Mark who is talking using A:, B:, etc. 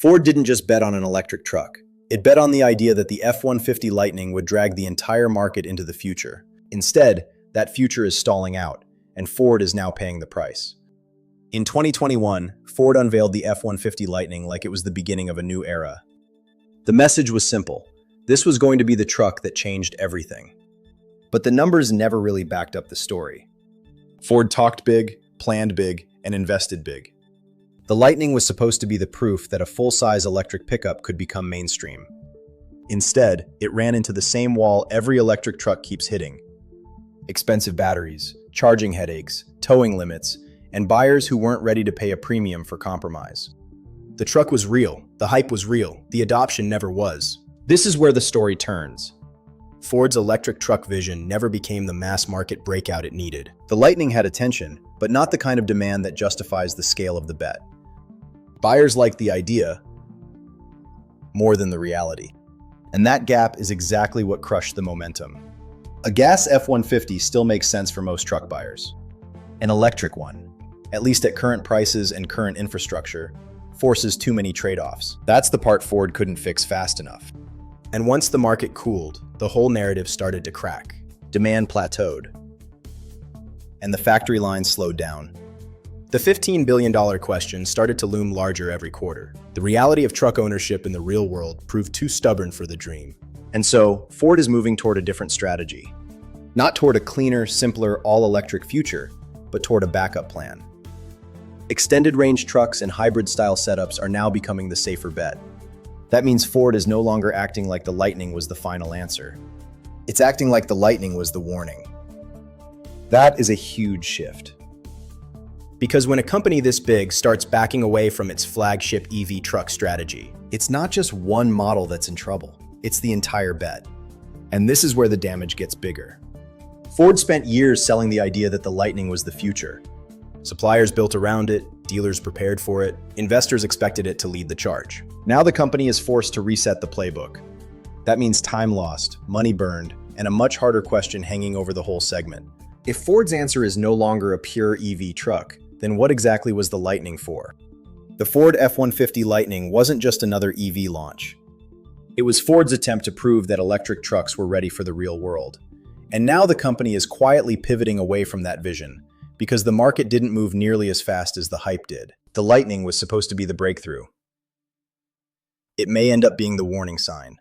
A: Ford didn't just bet on an electric truck. It bet on the idea that the F-150 Lightning would drag the entire market into the future. Instead, that future is stalling out, and Ford is now paying the price. In 2021, Ford unveiled the F-150 Lightning like it was the beginning of a new era. The message was simple. This was going to be the truck that changed everything. But the numbers never really backed up the story. Ford talked big, planned big, and invested big. The Lightning was supposed to be the proof that a full-size electric pickup could become mainstream. Instead, it ran into the same wall every electric truck keeps hitting. Expensive batteries, charging headaches, towing limits, and buyers who weren't ready to pay a premium for compromise. The truck was real, the hype was real, the adoption never was. This is where the story turns. Ford's electric truck vision never became the mass market breakout it needed. The Lightning had attention, but not the kind of demand that justifies the scale of the bet. Buyers liked the idea more than the reality. And that gap is exactly what crushed the momentum. A gas F-150 still makes sense for most truck buyers. An electric one, at least at current prices and current infrastructure, forces too many trade-offs. That's the part Ford couldn't fix fast enough. And once the market cooled, the whole narrative started to crack. Demand plateaued, and the factory lines slowed down. The $15 billion question started to loom larger every quarter. The reality of truck ownership in the real world proved too stubborn for the dream. And so, Ford is moving toward a different strategy. Not toward a cleaner, simpler, all-electric future, but toward a backup plan. Extended-range trucks and hybrid-style setups are now becoming the safer bet. That means Ford is no longer acting like the Lightning was the final answer. It's acting like the Lightning was the warning. That is a huge shift. Because when a company this big starts backing away from its flagship EV truck strategy, it's not just one model that's in trouble, it's the entire bet. And this is where the damage gets bigger. Ford spent years selling the idea that the Lightning was the future. Suppliers built around it, dealers prepared for it, investors expected it to lead the charge. Now the company is forced to reset the playbook. That means time lost, money burned, and a much harder question hanging over the whole segment. If Ford's answer is no longer a pure EV truck, then what exactly was the Lightning for? The Ford F-150 Lightning wasn't just another EV launch. It was Ford's attempt to prove that electric trucks were ready for the real world. And now the company is quietly pivoting away from that vision, because the market didn't move nearly as fast as the hype did. The Lightning was supposed to be the breakthrough. It may end up being the warning sign.